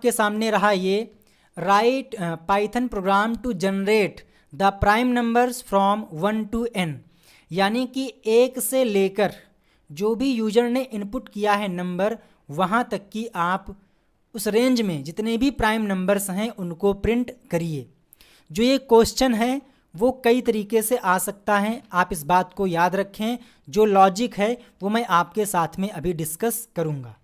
के सामने रहा ये write Python program to generate the prime numbers from 1 to n, यानी कि 1 से लेकर जो भी यूजर ने इनपुट किया है नंबर वहाँ तक कि आप उस रेंज में जितने भी प्राइम नंबर्स हैं उनको प्रिंट करिए। जो ये क्वेश्चन है वो कई तरीके से आ सकता है, आप इस बात को याद रखें। जो लॉजिक है वो मैं आपके साथ में अभी डिस्कस करूँगा।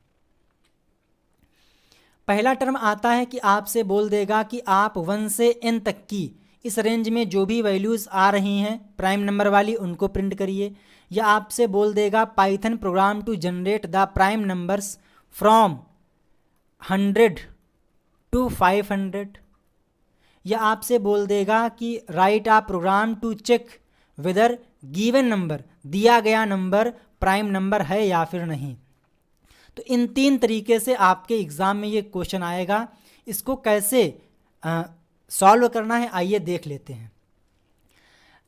पहला टर्म आता है कि आपसे बोल देगा कि आप 1 से n तक की इस रेंज में जो भी वैल्यूज़ आ रही हैं प्राइम नंबर वाली उनको प्रिंट करिए। या आपसे बोल देगा Python program to generate the prime numbers from 100 to 500। या आपसे बोल देगा कि write a program to check whether given number, दिया गया नंबर प्राइम नंबर है या फिर नहीं। तो इन 3 तरीके से आपके एग्ज़ाम में ये क्वेश्चन आएगा। इसको कैसे सॉल्व करना है आइए देख लेते हैं।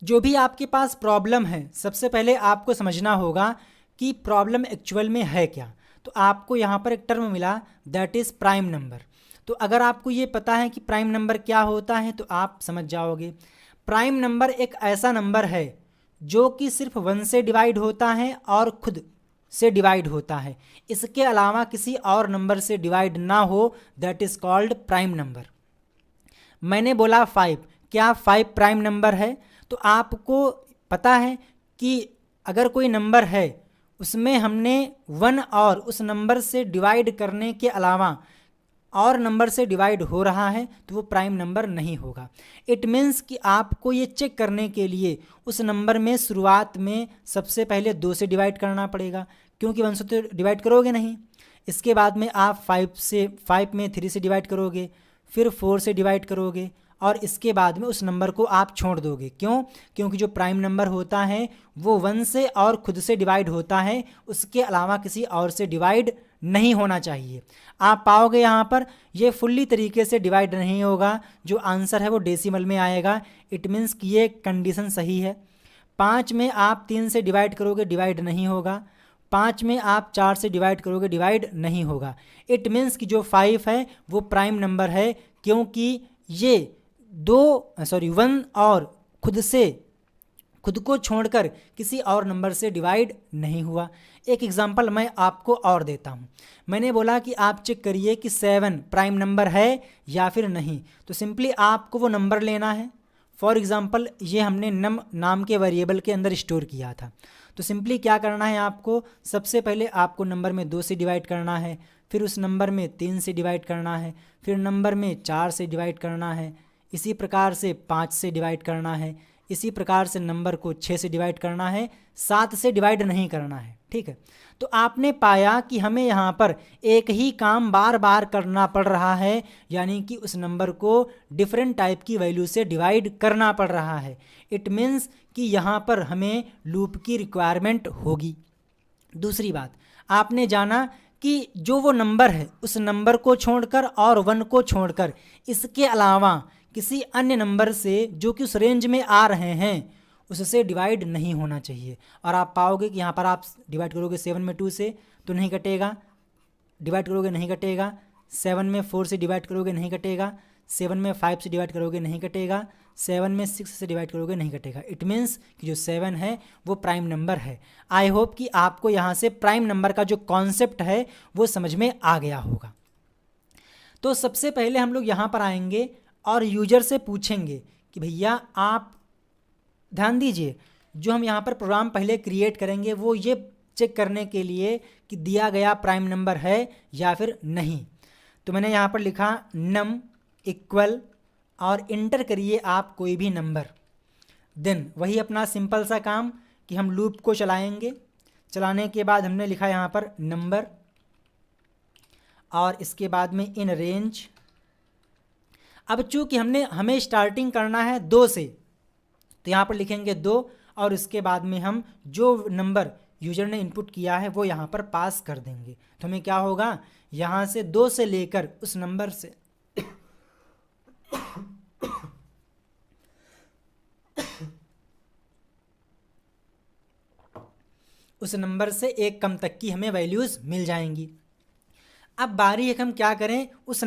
जो भी आपके पास प्रॉब्लम है सबसे पहले आपको समझना होगा कि प्रॉब्लम एक्चुअल में है क्या। तो आपको यहाँ पर एक टर्म मिला दैट इज़ प्राइम नंबर। तो अगर आपको ये पता है कि प्राइम नंबर क्या होता है तो आप समझ जाओगे। प्राइम नंबर एक ऐसा नंबर है जो कि सिर्फ 1 से डिवाइड होता है और खुद से डिवाइड होता है, इसके अलावा किसी और नंबर से डिवाइड ना हो, that is called prime number. मैंने बोला 5, क्या 5 प्राइम नंबर है? तो आपको पता है कि अगर कोई नंबर है उसमें हमने 1 और उस नंबर से डिवाइड करने के अलावा और नंबर से डिवाइड हो रहा है तो वो प्राइम नंबर नहीं होगा। इट मीन्स कि आपको ये चेक करने के लिए उस नंबर में शुरुआत में सबसे पहले 2 से डिवाइड करना पड़ेगा, क्योंकि 1 से तो डिवाइड करोगे नहीं। इसके बाद में आप 5 में 3 से डिवाइड करोगे, फिर 4 से डिवाइड करोगे और इसके बाद में उस नंबर को आप छोड़ दोगे। क्यों? क्योंकि जो प्राइम नंबर होता है वो 1 से और खुद से डिवाइड होता है, उसके अलावा किसी और से डिवाइड नहीं होना चाहिए। आप पाओगे यहाँ पर ये फुल्ली तरीके से डिवाइड नहीं होगा, जो आंसर है वो डेसिमल में आएगा। इट मीन्स कि ये कंडीशन सही है। 5 में आप 3 से डिवाइड करोगे, डिवाइड नहीं होगा। 5 में आप 4 से डिवाइड करोगे, डिवाइड नहीं होगा। इट मीन्स कि जो 5 है वो प्राइम नंबर है, क्योंकि ये 1 और खुद को छोड़कर किसी और नंबर से डिवाइड नहीं हुआ। एक एग्जांपल मैं आपको और देता हूँ। मैंने बोला कि आप चेक करिए कि 7 प्राइम नंबर है या फिर नहीं। तो सिंपली आपको वो नंबर लेना है। फॉर एग्जांपल ये हमने नम नाम के वेरिएबल के अंदर स्टोर किया था। तो सिंपली क्या करना है आपको, सबसे पहले आपको नंबर में 2 से डिवाइड करना है, फिर उस नंबर में 3 से डिवाइड करना है, फिर नंबर में 4 से डिवाइड करना है, इसी प्रकार से 5 से डिवाइड करना है, इसी प्रकार से नंबर को 6 से डिवाइड करना है, 7 से डिवाइड नहीं करना है। ठीक है, तो आपने पाया कि हमें यहाँ पर एक ही काम बार बार करना पड़ रहा है, यानी कि उस नंबर को डिफरेंट टाइप की वैल्यू से डिवाइड करना पड़ रहा है। इट मीन्स कि यहाँ पर हमें लूप की रिक्वायरमेंट होगी। दूसरी बात, आपने जाना कि जो वो नंबर है उस नंबर को छोड़कर और 1 को छोड़कर इसके अलावा किसी अन्य नंबर से जो कि उस रेंज में आ रहे हैं उससे डिवाइड नहीं होना चाहिए। और आप पाओगे कि यहाँ पर आप डिवाइड करोगे 7 में 2 से तो नहीं कटेगा, डिवाइड करोगे नहीं कटेगा, 7 में 4 से डिवाइड करोगे नहीं कटेगा, 7 में 5 से डिवाइड करोगे नहीं कटेगा, 7 में 6 से डिवाइड करोगे नहीं कटेगा। इट मीन्स कि जो 7 है वो प्राइम नंबर है। आई होप कि आपको यहाँ से प्राइम नंबर का जो कॉन्सेप्ट है वो समझ में आ गया होगा। तो सबसे पहले हम लोग यहाँ पर आएंगे और यूजर से पूछेंगे कि भैया आप ध्यान दीजिए, जो हम यहाँ पर प्रोग्राम पहले क्रिएट करेंगे वो ये चेक करने के लिए कि दिया गया प्राइम नंबर है या फिर नहीं। तो मैंने यहाँ पर लिखा नम इक्वल और इंटर करिए आप कोई भी नंबर। देन वही अपना सिंपल सा काम कि हम लूप को चलाएंगे। चलाने के बाद हमने लिखा यहाँ पर नंबर और इसके बाद में इन रेंज। अब चूँकि हमें स्टार्टिंग करना है 2 से, तो यहाँ पर लिखेंगे 2 और इसके बाद में हम जो नंबर यूजर ने इनपुट किया है वो यहाँ पर पास कर देंगे। तो हमें क्या होगा, यहाँ से 2 से लेकर उस नंबर से उस नंबर से एक कम तक की हमें वैल्यूज़ मिल जाएंगी। अब बारी है कि हम क्या करें, उस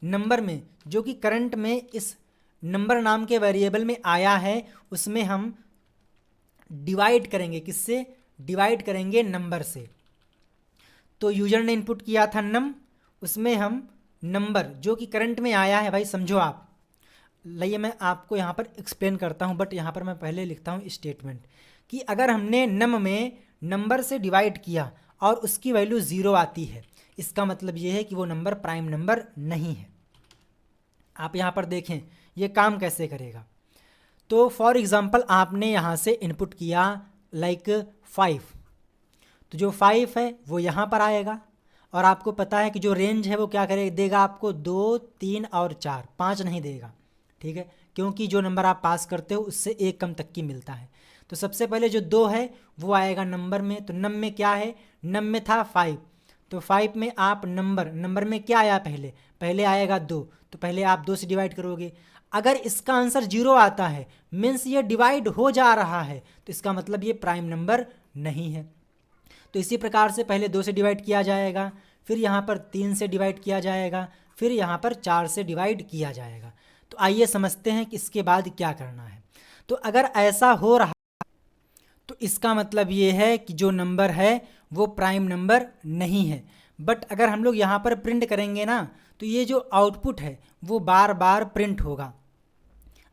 नंबर में जो कि करंट में इस नंबर नाम के वेरिएबल में आया है, उसमें हम डिवाइड करेंगे। किससे डिवाइड करेंगे? नंबर से। तो यूजर ने इनपुट किया था नम, उसमें हम नंबर जो कि करंट में आया है, भाई समझो आप, लाइए मैं आपको यहाँ पर एक्सप्लेन करता हूँ, बट यहाँ पर मैं पहले लिखता हूँ स्टेटमेंट कि अगर हमने नम में नंबर से डिवाइड किया और उसकी वैल्यू 0 आती है, इसका मतलब ये है कि वो नंबर प्राइम नंबर नहीं है। आप यहाँ पर देखें ये काम कैसे करेगा। तो फॉर एग्ज़ाम्पल आपने यहाँ से इनपुट किया लाइक 5, तो जो 5 है वो यहाँ पर आएगा, और आपको पता है कि जो रेंज है वो क्या करे देगा आपको, 2, 3 और 4, 5 नहीं देगा, ठीक है, क्योंकि जो नंबर आप पास करते हो उससे एक कम तक की मिलता है। तो सबसे पहले जो 2 है वो आएगा नंबर में, तो नम में क्या है, नम में था 5, तो 5 में आप नंबर में क्या आया, पहले आएगा 2, तो पहले आप 2 से डिवाइड करोगे। अगर इसका आंसर 0 आता है, मीन्स ये डिवाइड हो जा रहा है, तो इसका मतलब ये प्राइम नंबर नहीं है। तो इसी प्रकार से पहले 2 से डिवाइड किया जाएगा, फिर यहाँ पर 3 से डिवाइड किया जाएगा, फिर यहाँ पर 4 से डिवाइड किया जाएगा। तो आइए समझते हैं कि इसके बाद क्या करना है। तो अगर ऐसा हो रहा तो इसका मतलब ये है कि जो नंबर है वो प्राइम नंबर नहीं है। बट अगर हम लोग यहाँ पर प्रिंट करेंगे ना, तो ये जो आउटपुट है वो बार बार प्रिंट होगा।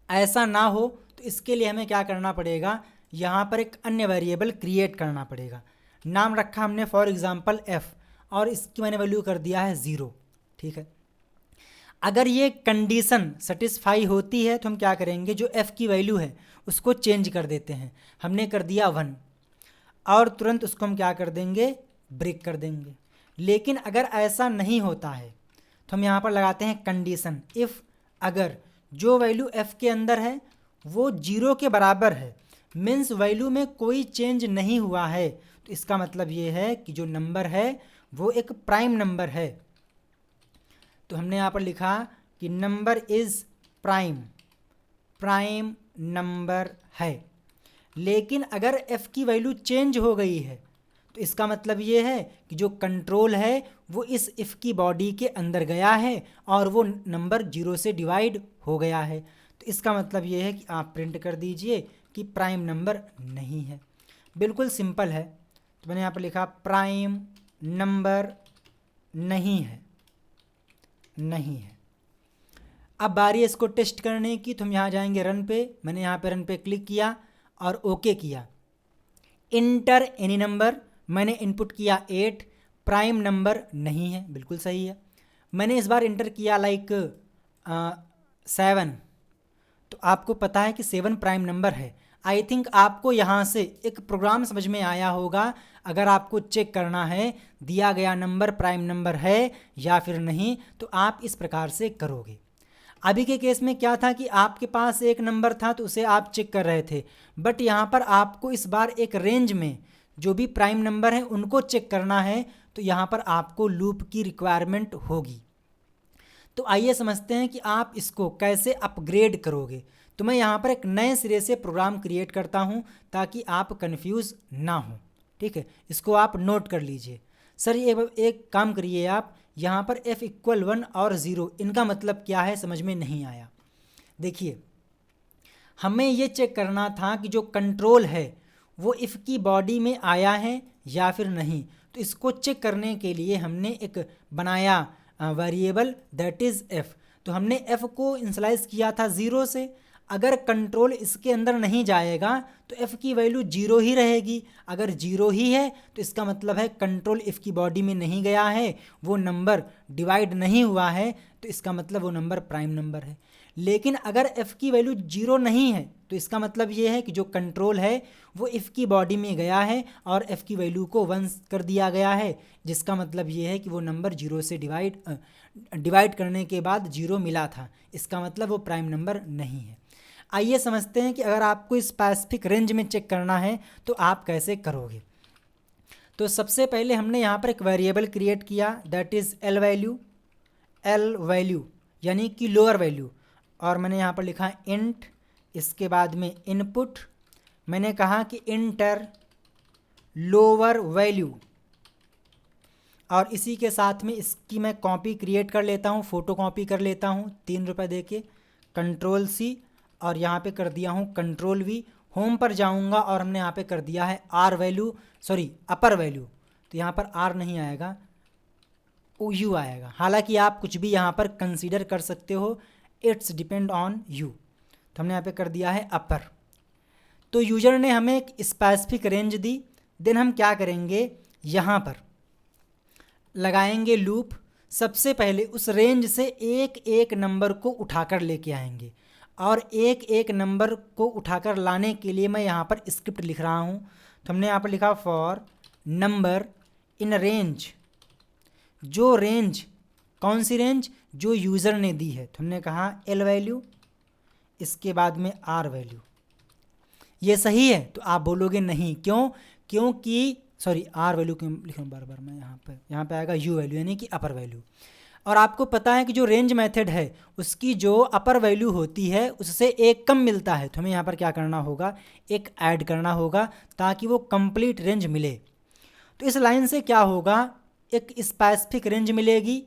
ऐसा ना हो तो इसके लिए हमें क्या करना पड़ेगा, यहाँ पर एक अन्य वेरिएबल क्रिएट करना पड़ेगा। नाम रखा हमने फॉर एग्ज़ाम्पल f, और इसकी मैंने वैल्यू कर दिया है 0, ठीक है। अगर ये कंडीशन सेटिस्फाई होती है तो हम क्या करेंगे, जो f की वैल्यू है उसको चेंज कर देते हैं। हमने कर दिया 1, और तुरंत उसको हम क्या कर देंगे, ब्रेक कर देंगे। लेकिन अगर ऐसा नहीं होता है तो हम यहाँ पर लगाते हैं कंडीशन इफ़, अगर जो वैल्यू f के अंदर है वो 0 के बराबर है, मीन्स वैल्यू में कोई चेंज नहीं हुआ है, तो इसका मतलब ये है कि जो नंबर है वो एक प्राइम नंबर है। तो हमने यहाँ पर लिखा कि नंबर इज़ प्राइम नंबर है। लेकिन अगर f की वैल्यू चेंज हो गई है तो इसका मतलब ये है कि जो कंट्रोल है वो इस इफ़ की बॉडी के अंदर गया है और वो नंबर 0 से डिवाइड हो गया है। तो इसका मतलब ये है कि आप प्रिंट कर दीजिए कि प्राइम नंबर नहीं है। बिल्कुल सिंपल है। तो मैंने यहाँ पर लिखा प्राइम नंबर नहीं है। अब बारी है इसको टेस्ट करने की, तो हम यहाँ जाएंगे रन पे। मैंने यहाँ पे रन पे क्लिक किया और ओके किया। इंटर एनी नंबर, मैंने इनपुट किया 8, प्राइम नंबर नहीं है, बिल्कुल सही है। मैंने इस बार इंटर किया लाइक 7, तो आपको पता है कि 7 प्राइम नंबर है। आई थिंक आपको यहाँ से एक प्रोग्राम समझ में आया होगा। अगर आपको चेक करना है दिया गया नंबर प्राइम नंबर है या फिर नहीं, तो आप इस प्रकार से करोगे। अभी के केस में क्या था कि आपके पास एक नंबर था तो उसे आप चेक कर रहे थे, बट यहाँ पर आपको इस बार एक रेंज में जो भी प्राइम नंबर हैं उनको चेक करना है, तो यहाँ पर आपको लूप की रिक्वायरमेंट होगी। तो आइए समझते हैं कि आप इसको कैसे अपग्रेड करोगे। तो मैं यहाँ पर एक नए सिरे से प्रोग्राम क्रिएट करता हूँ ताकि आप कंफ्यूज ना हो, ठीक है। इसको आप नोट कर लीजिए। सर ये एक काम करिए, आप यहाँ पर f = 1 और 0 इनका मतलब क्या है समझ में नहीं आया। देखिए हमें ये चेक करना था कि जो कंट्रोल है वो इफ़ की बॉडी में आया है या फिर नहीं। तो इसको चेक करने के लिए हमने एक बनाया वेरिएबल दैट इज़ f। तो हमने f को इनिशियलाइज किया था 0 से। अगर कंट्रोल इसके अंदर नहीं जाएगा तो f की वैल्यू 0 ही रहेगी। अगर 0 ही है तो इसका मतलब है कंट्रोल इफ़ की बॉडी में नहीं गया है, वो नंबर डिवाइड नहीं हुआ है, तो इसका मतलब वो नंबर प्राइम नंबर है। लेकिन अगर f की वैल्यू 0 नहीं है तो इसका मतलब ये है कि जो कंट्रोल है वो इफ़ की बॉडी में गया है और f की वैल्यू को 1 कर दिया गया है, जिसका मतलब ये है कि वो नंबर 0 से डिवाइड करने के बाद 0 मिला था। इसका मतलब वो प्राइम नंबर नहीं है। आइए समझते हैं कि अगर आपको स्पेसिफिक रेंज में चेक करना है तो आप कैसे करोगे। तो सबसे पहले हमने यहाँ पर एक वेरिएबल क्रिएट किया दैट इज़ एल वैल्यू यानी कि लोअर वैल्यू, और मैंने यहाँ पर लिखा इंट, इसके बाद में इनपुट मैंने कहा कि इंटर लोअर वैल्यू, और इसी के साथ में इसकी मैं कॉपी क्रिएट कर लेता हूँ, फ़ोटो कॉपी कर लेता हूँ 3 रुपये दे के, Ctrl+C और यहाँ पे कर दिया हूँ Ctrl+V। होम पर जाऊँगा और हमने यहाँ पे कर दिया है R value, sorry upper value, तो यहाँ पर आर नहीं आएगा, यू आएगा। हालांकि आप कुछ भी यहाँ पर कंसीडर कर सकते हो, इट्स डिपेंड ऑन यू। तो हमने यहाँ पे कर दिया है अपर। तो यूजर ने हमें एक स्पेसिफिक रेंज दी, देन हम क्या करेंगे, यहाँ पर लगाएंगे लूप। सबसे पहले उस रेंज से एक एक नंबर को उठाकर लेके आएंगे, और एक एक नंबर को उठाकर लाने के लिए मैं यहाँ पर स्क्रिप्ट लिख रहा हूँ। तो हमने यहाँ पर लिखा फॉर नंबर इन रेंज, जो रेंज, कौन सी रेंज, जो यूज़र ने दी है। तो हमने कहा एल वैल्यू, इसके बाद में आर वैल्यू। ये सही है? तो आप बोलोगे नहीं, क्यों? क्योंकि सॉरी आर वैल्यू क्यों लिखूँ बार बार मैं, यहाँ पे आएगा यू वैल्यू, यानी कि अपर वैल्यू। और आपको पता है कि जो रेंज मेथड है उसकी जो अपर वैल्यू होती है उससे एक कम मिलता है। तो हमें यहाँ पर क्या करना होगा, एक ऐड करना होगा ताकि वो कंप्लीट रेंज मिले। तो इस लाइन से क्या होगा, एक स्पेसिफिक रेंज मिलेगी,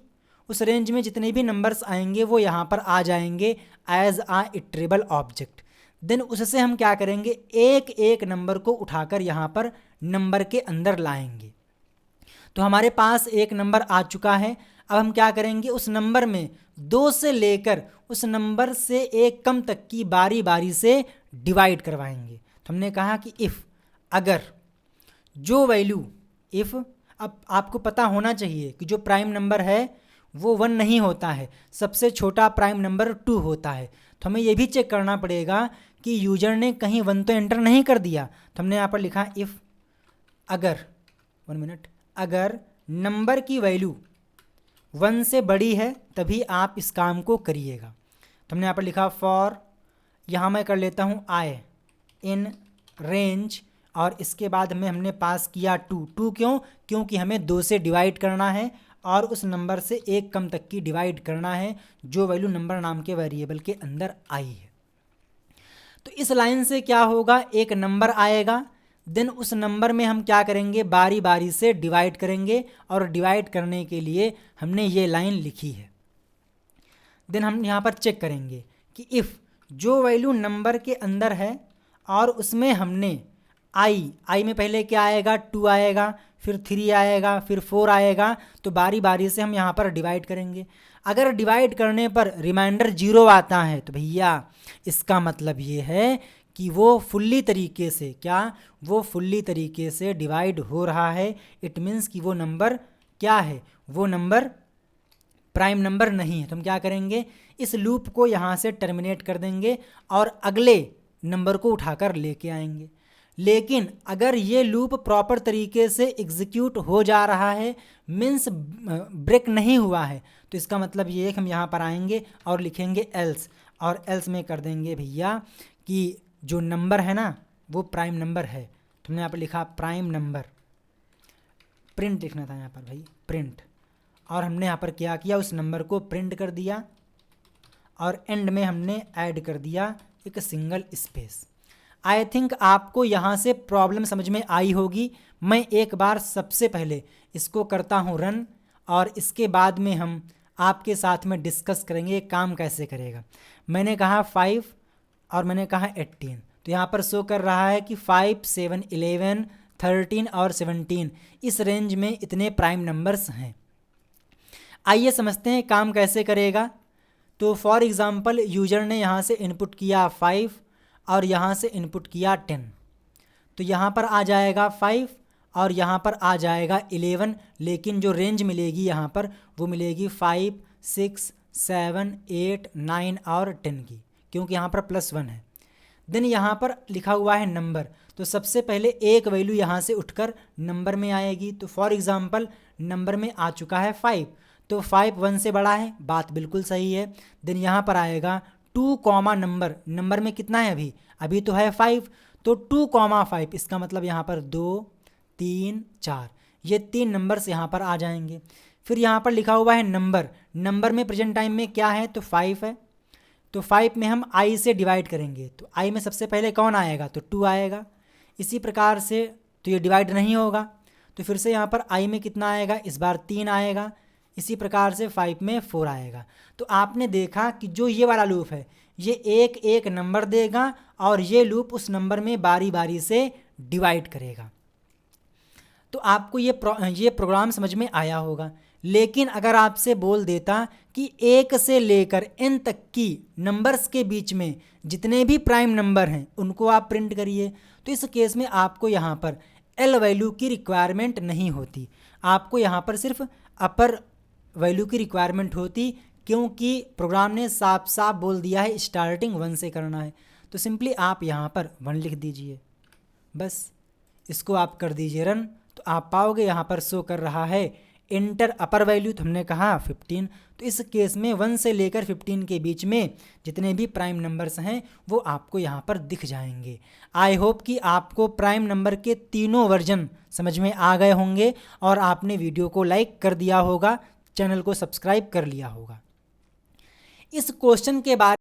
उस रेंज में जितने भी नंबर्स आएंगे वो यहाँ पर आ जाएंगे एज आ इटरेबल ऑब्जेक्ट। देन उससे हम क्या करेंगे, एक एक नंबर को उठाकर यहाँ पर नंबर के अंदर लाएंगे। तो हमारे पास एक नंबर आ चुका है। अब हम क्या करेंगे, उस नंबर में 2 से लेकर उस नंबर से एक कम तक की बारी बारी से डिवाइड करवाएंगे। तो हमने कहा कि इफ़, अगर जो वैल्यू, इफ़, अब आपको पता होना चाहिए कि जो प्राइम नंबर है वो 1 नहीं होता है, सबसे छोटा प्राइम नंबर 2 होता है। तो हमें ये भी चेक करना पड़ेगा कि यूजर ने कहीं 1 तो एंटर नहीं कर दिया। तो हमने यहाँ पर लिखा इफ़, अगर, 1 मिनट, अगर नंबर की वैल्यू 1 से बड़ी है तभी आप इस काम को करिएगा। तो हमने यहाँ पर लिखा फॉर, यहाँ मैं कर लेता हूँ आई इन रेंज, और इसके बाद में हमने पास किया 2 क्यों, क्योंकि हमें 2 से डिवाइड करना है और उस नंबर से एक कम तक की डिवाइड करना है जो वैल्यू नंबर नाम के वेरिएबल के अंदर आई है। तो इस लाइन से क्या होगा, एक नंबर आएगा, देन उस नंबर में हम क्या करेंगे, बारी बारी से डिवाइड करेंगे, और डिवाइड करने के लिए हमने ये लाइन लिखी है। देन हम यहाँ पर चेक करेंगे कि इफ़ जो वैल्यू नंबर के अंदर है और उसमें हमने आई में पहले क्या आएगा, 2 आएगा, फिर 3 आएगा, फिर 4 आएगा, तो बारी बारी से हम यहाँ पर डिवाइड करेंगे। अगर डिवाइड करने पर रिमाइंडर 0 आता है तो भैया इसका मतलब ये है कि वो फुल्ली तरीके से, क्या, वो फुल्ली तरीके से डिवाइड हो रहा है। इट मीन्स कि वो नंबर क्या है, वो नंबर प्राइम नंबर नहीं है। तो हम क्या करेंगे, इस लूप को यहाँ से टर्मिनेट कर देंगे और अगले नंबर को उठाकर लेके आएंगे। लेकिन अगर ये लूप प्रॉपर तरीके से एग्जीक्यूट हो जा रहा है, मीन्स ब्रेक नहीं हुआ है, तो इसका मतलब ये है कि हम यहाँ पर आएंगे और लिखेंगे एल्स, और एल्स में कर देंगे भैया कि जो नंबर है ना वो प्राइम नंबर है। तो हमने यहाँ पर लिखा प्राइम नंबर, प्रिंट लिखना था यहाँ पर भाई, प्रिंट, और हमने यहाँ पर क्या किया, उस नंबर को प्रिंट कर दिया और एंड में हमने ऐड कर दिया एक सिंगल स्पेस। आई थिंक आपको यहाँ से प्रॉब्लम समझ में आई होगी। मैं एक बार सबसे पहले इसको करता हूँ रन, और इसके बाद में हम आपके साथ में डिस्कस करेंगे ये काम कैसे करेगा। मैंने कहा 5 और मैंने कहा 18, तो यहाँ पर शो कर रहा है कि 5, 7, 11, 13 और 17 इस रेंज में इतने प्राइम नंबर्स हैं। आइए समझते हैं काम कैसे करेगा। तो फॉर एग्ज़ाम्पल यूजर ने यहाँ से इनपुट किया 5 और यहाँ से इनपुट किया 10, तो यहाँ पर आ जाएगा 5 और यहाँ पर आ जाएगा 11, लेकिन जो रेंज मिलेगी यहाँ पर वो मिलेगी 5, 6, 7, 8, 9 और 10 की, क्योंकि यहाँ पर +1 है। देन यहाँ पर लिखा हुआ है नंबर, तो सबसे पहले एक वैल्यू यहाँ से उठकर नंबर में आएगी। तो फॉर एग्ज़ाम्पल नंबर में आ चुका है 5, तो 5 1 से बड़ा है, बात बिल्कुल सही है। देन यहाँ पर आएगा 2 कॉमा नंबर में कितना है अभी तो है 5, तो 2,5, इसका मतलब यहाँ पर 2, 3, 4, ये 3 नंबर्स यहाँ पर आ जाएंगे। फिर यहाँ पर लिखा हुआ है नंबर में प्रेजेंट टाइम में क्या है, तो 5 है, तो 5 में हम i से डिवाइड करेंगे, तो i में सबसे पहले कौन आएगा, तो 2 आएगा। इसी प्रकार से तो ये डिवाइड नहीं होगा, तो फिर से यहाँ पर i में कितना आएगा, इस बार 3 आएगा, इसी प्रकार से 5 में 4 आएगा। तो आपने देखा कि जो ये वाला लूप है ये एक एक नंबर देगा और ये लूप उस नंबर में बारी बारी से डिवाइड करेगा। तो आपको ये प्रोग्राम समझ में आया होगा। लेकिन अगर आपसे बोल देता कि 1 से लेकर n तक की नंबर्स के बीच में जितने भी प्राइम नंबर हैं उनको आप प्रिंट करिए, तो इस केस में आपको यहाँ पर L वैल्यू की रिक्वायरमेंट नहीं होती, आपको यहाँ पर सिर्फ अपर वैल्यू की रिक्वायरमेंट होती, क्योंकि प्रोग्राम ने साफ साफ बोल दिया है स्टार्टिंग 1 से करना है। तो सिंपली आप यहाँ पर 1 लिख दीजिए, बस इसको आप कर दीजिए रन। तो आप पाओगे यहाँ पर शो कर रहा है इंटर अपर वैल्यू, तो हमने कहा 15। तो इस केस में 1 से लेकर 15 के बीच में जितने भी प्राइम नंबर्स हैं वो आपको यहाँ पर दिख जाएंगे। आई होप कि आपको प्राइम नंबर के तीनों वर्जन समझ में आ गए होंगे और आपने वीडियो को लाइक कर दिया होगा, चैनल को सब्सक्राइब कर लिया होगा। इस क्वेश्चन के बारे